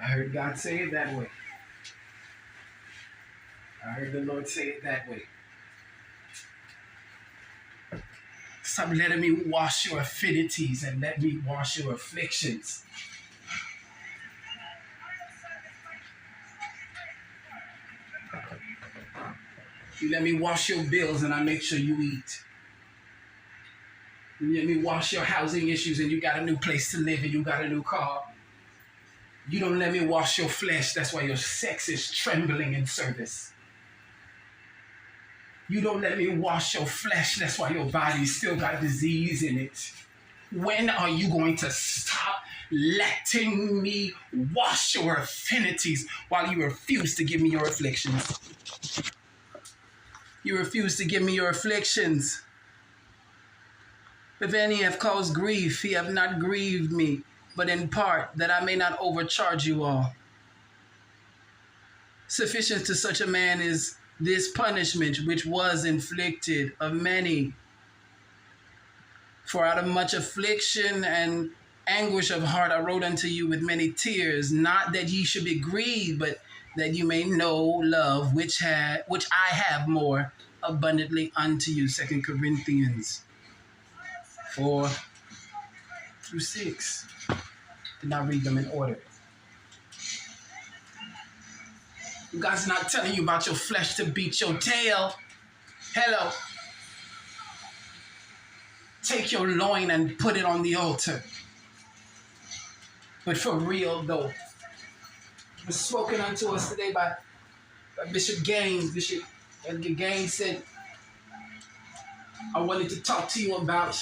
I heard God say it that way. I heard the Lord say it that way. Stop letting me wash your affinities and let me wash your afflictions. You let me wash your bills and I make sure you eat. You let me wash your housing issues and you got a new place to live and you got a new car. You don't let me wash your flesh. That's why your sex is trembling in service. You don't let me wash your flesh. That's why your body still got disease in it. When are you going to stop letting me wash your affinities while you refuse to give me your afflictions? You refuse to give me your afflictions. If any have caused grief, he have not grieved me, but in part, that I may not overcharge you all. Sufficient to such a man is this punishment which was inflicted of many. For out of much affliction and anguish of heart I wrote unto you with many tears, not that ye should be grieved, but that you may know love which I have more abundantly unto you. 2 Corinthians 4-6. Did not read them in order. God's not telling you about your flesh to beat your tail. Hello. Take your loin and put it on the altar. But for real though, it was spoken unto us today by Bishop Gaines. Bishop Edgar Gaines said, I wanted to talk to you about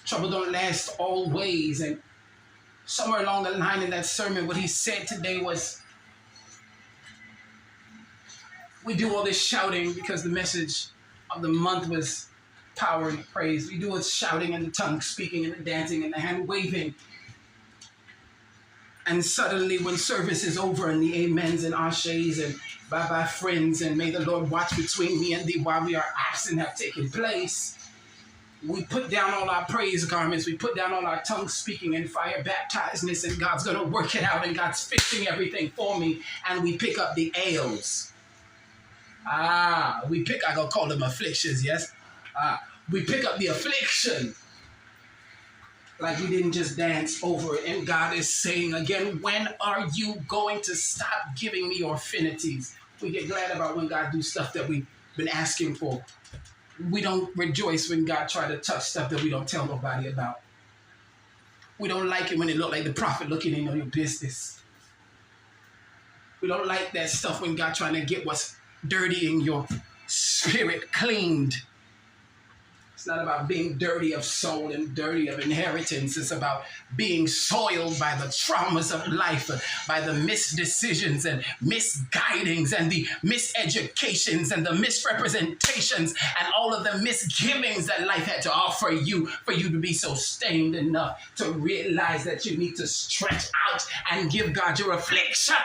trouble don't last always. And somewhere along the line in that sermon, what he said today was, we do all this shouting because the message of the month was power and praise. We do it shouting and the tongue speaking and the dancing and the hand waving. And suddenly when service is over and the amens and ashes and bye-bye friends and may the Lord watch between me and thee while we are absent have taken place, we put down all our praise garments, we put down all our tongue speaking and fire baptizedness, and God's going to work it out and God's fixing everything for me, and we pick up the ails. I gotta call them afflictions, yes? We pick up the affliction like we didn't just dance over it. And God is saying again, when are you going to stop giving me your affinities? We get glad about when God do stuff that we've been asking for. We don't rejoice when God try to touch stuff that we don't tell nobody about. We don't like it when it look like the prophet looking in on your business. We don't like that stuff when God trying to get what's dirty in your spirit cleaned. It's not about being dirty of soul and dirty of inheritance. It's about being soiled by the traumas of life, by the misdecisions and misguidings and the miseducations and the misrepresentations and all of the misgivings that life had to offer you for you to be so stained enough to realize that you need to stretch out and give God your affliction.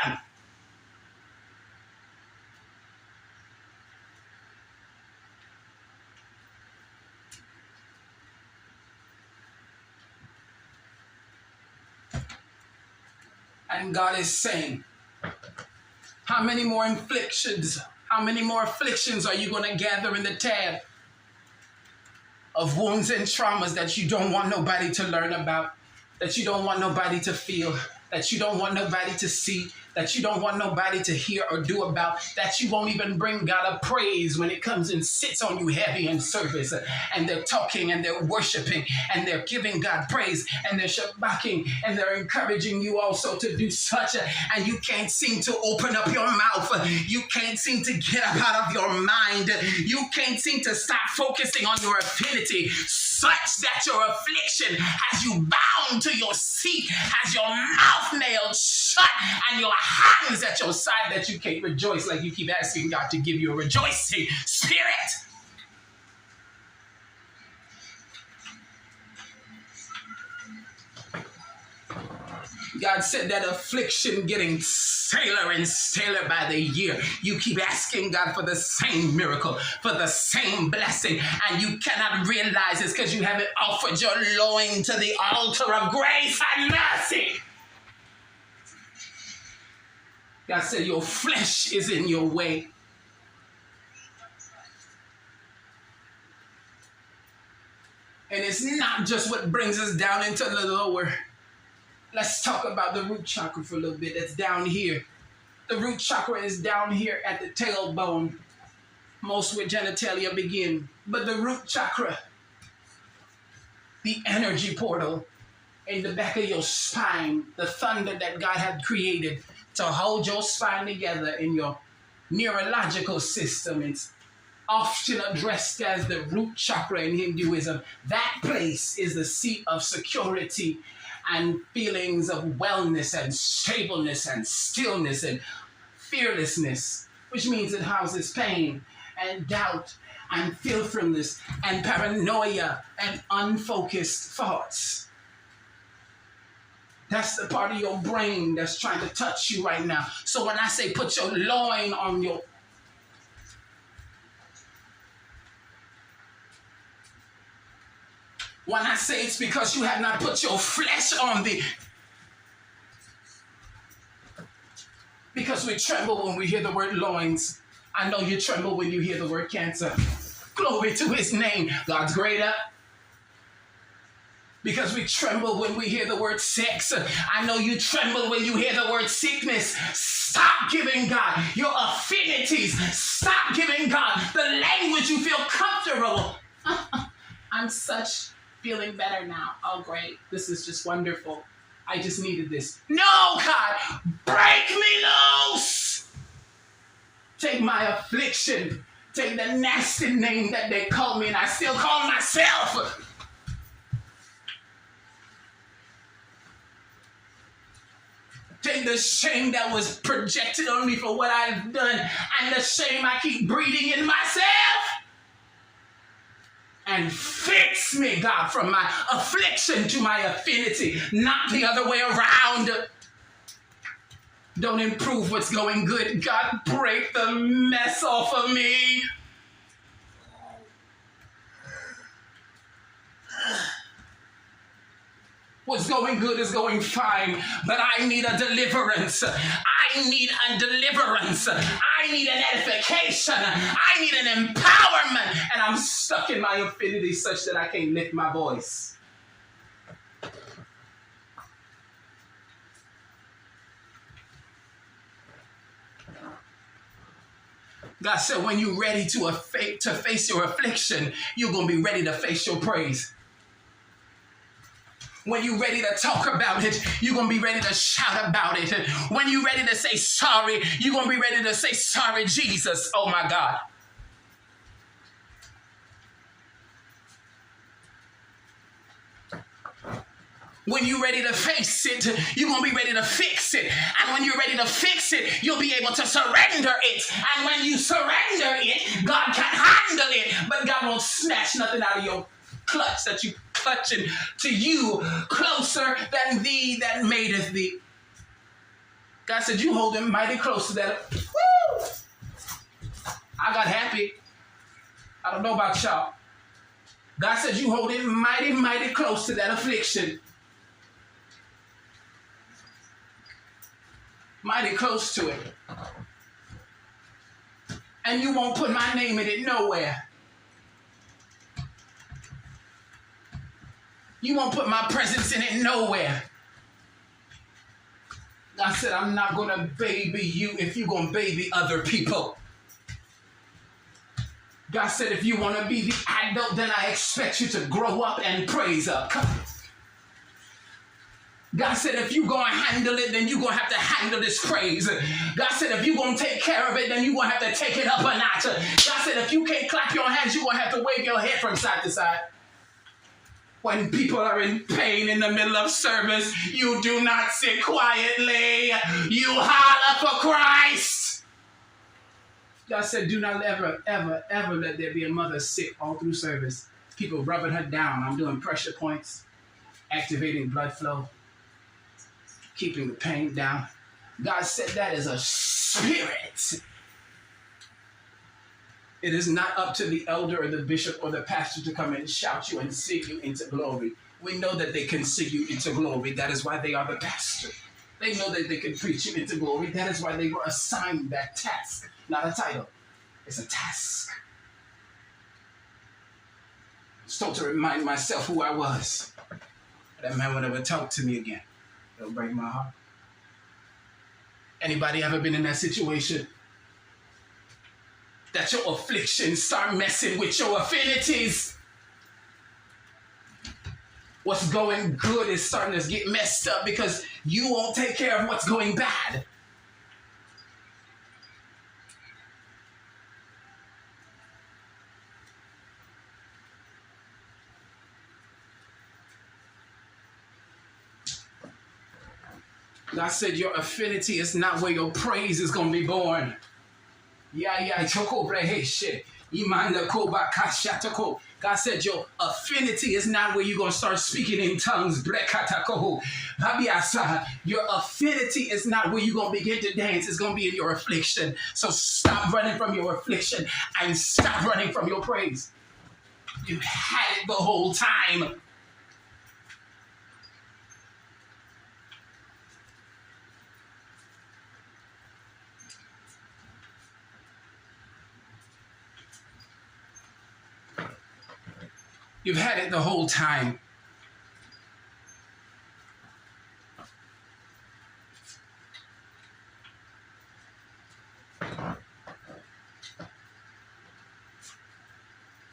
And God is saying, how many more afflictions are you going to gather in the tab of wounds and traumas that you don't want nobody to learn about, that you don't want nobody to feel, that you don't want nobody to see, that you don't want nobody to hear or do about, that you won't even bring God a praise when it comes and sits on you heavy in service, and they're talking and they're worshiping and they're giving God praise and they're shabbacking and they're encouraging you also to do such, and you can't seem to open up your mouth. You can't seem to get up out of your mind. You can't seem to stop focusing on your affinity, such that your affliction has you bound to your seat, has your mouth nailed shut, and your hands at your side that you can't rejoice like you keep asking God to give you a rejoicing spirit. God said that affliction getting staler and staler by the year. You keep asking God for the same miracle, for the same blessing, and you cannot realize it's because you haven't offered your loin to the altar of grace and mercy. God said your flesh is in your way. And it's not just what brings us down into the lower. Let's talk about the root chakra for a little bit. That's down here. The root chakra is down here at the tailbone. Most where genitalia begin. But the root chakra, the energy portal in the back of your spine, the thunder that God had created to hold your spine together in your neurological system. It's often addressed as the root chakra in Hinduism. That place is the seat of security and feelings of wellness and stableness and stillness and fearlessness, which means it houses pain and doubt and fearfulness and paranoia and unfocused thoughts. That's the part of your brain that's trying to touch you right now. So when I say put your loin on your... When I say it's because you have not put your flesh on the... Because we tremble when we hear the word loins. I know you tremble when you hear the word cancer. Glory to his name. God's greater. Because we tremble when we hear the word sex. I know you tremble when you hear the word sickness. Stop giving God your affinities. Stop giving God the language you feel comfortable. I'm such feeling better now. Oh, great. This is just wonderful. I just needed this. No, God, break me loose. Take my affliction. Take the nasty name that they call me and I still call myself. Take the shame that was projected on me for what I've done and the shame I keep breathing in myself. And fix me, God, from my affliction to my affinity, not the other way around. Don't improve what's going good. God, break the mess off of me. What's going good is going fine, but I need a deliverance. I need a deliverance. I need an edification. I need an empowerment. And I'm stuck in my affinity such that I can't lift my voice. God said when you're ready to face your affliction, you're going to be ready to face your praise. When you're ready to talk about it, you're going to be ready to shout about it. When you're ready to say sorry, you're going to be ready to say sorry, Jesus. Oh, my God. When you're ready to face it, you're going to be ready to fix it. And when you're ready to fix it, you'll be able to surrender it. And when you surrender it, God can handle it. But God won't snatch nothing out of your clutch that you clutching to you closer than thee that madeth thee. God said, you hold him mighty close to that. Woo! I got happy. I don't know about y'all. God said, you hold him mighty, mighty close to that affliction. Mighty close to it. And you won't put my name in it nowhere. You won't put my presence in it nowhere. God said, I'm not going to baby you if you're going to baby other people. God said, if you want to be the adult, then I expect you to grow up and praise up. God said, if you're going to handle it, then you're going to have to handle this praise. God said, if you're going to take care of it, then you're going to have to take it up a notch. God said, if you can't clap your hands, you're going to have to wave your head from side to side. When people are in pain in the middle of service, you do not sit quietly. You holler for Christ. God said, do not ever, ever, ever let there be a mother sick all through service. People rubbing her down. I'm doing pressure points, activating blood flow, keeping the pain down. God said that is a spirit. It is not up to the elder or the bishop or the pastor to come and shout you and sing you into glory. We know that they can sing you into glory. That is why they are the pastor. They know that they can preach you into glory. That is why they were assigned that task, not a title. It's a task. Start to remind myself who I was. That man would never talk to me again. It'll break my heart. Anybody ever been in that situation? That your afflictions start messing with your affinities. What's going good is starting to get messed up because you won't take care of what's going bad. God said your affinity is not where your praise is going to be born. God said your affinity is not where you're going to start speaking in tongues. Your affinity is not where you're going to begin to dance. It's going to be in your affliction. So stop running from your affliction and stop running from your praise. You had it the whole time. You've had it the whole time.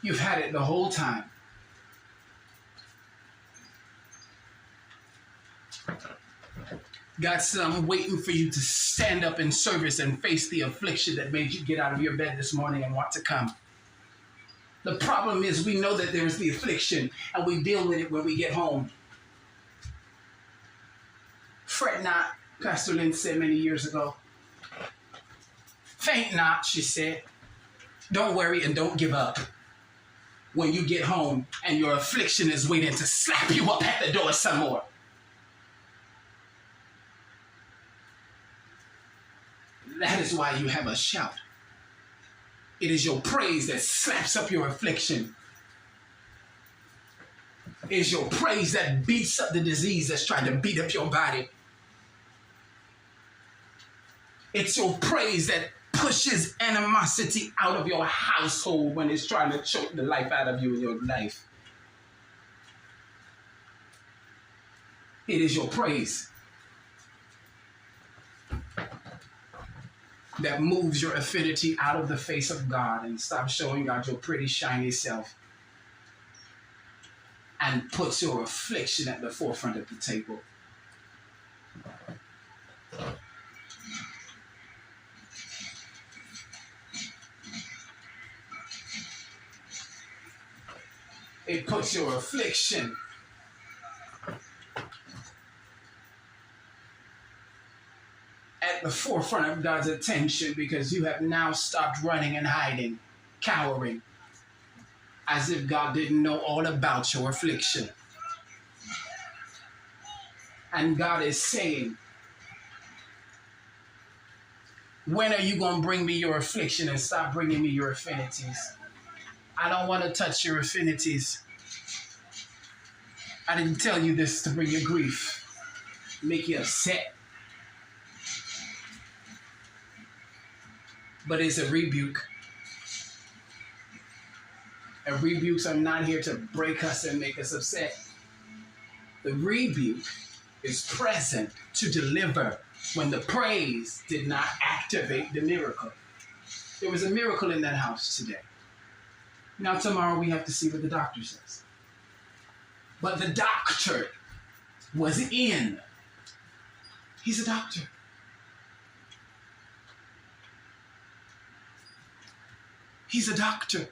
You've had it the whole time. God said, I'm waiting for you to stand up in service and face the affliction that made you get out of your bed this morning and want to come. The problem is we know that there is the affliction and we deal with it when we get home. Fret not, Pastor Lynn said many years ago. Faint not, she said. Don't worry and don't give up. When you get home and your affliction is waiting to slap you up at the door some more. That is why you have a shout. It is your praise that slaps up your affliction. It is your praise that beats up the disease that's trying to beat up your body. It's your praise that pushes animosity out of your household when it's trying to choke the life out of you in your life. It is your praise that moves your affinity out of the face of God and stops showing God your pretty, shiny self and puts your affliction at the forefront of the table. It puts your affliction at the forefront of God's attention because you have now stopped running and hiding, cowering, as if God didn't know all about your affliction. And God is saying, when are you going to bring me your affliction and stop bringing me your affinities? I don't want to touch your affinities. I didn't tell you this to bring you grief, make you upset. But it's a rebuke. And rebukes are not here to break us and make us upset. The rebuke is present to deliver when the praise did not activate the miracle. There was a miracle in that house today. Now tomorrow we have to see what the doctor says. But the doctor was in. He's a doctor. He's a doctor.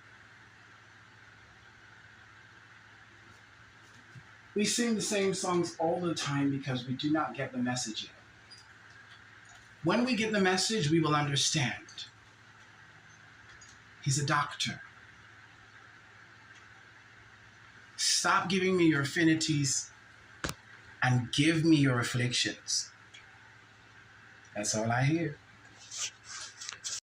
We sing the same songs all the time because we do not get the message yet. When we get the message, we will understand. He's a doctor. Stop giving me your affinities and give me your afflictions. That's all I hear.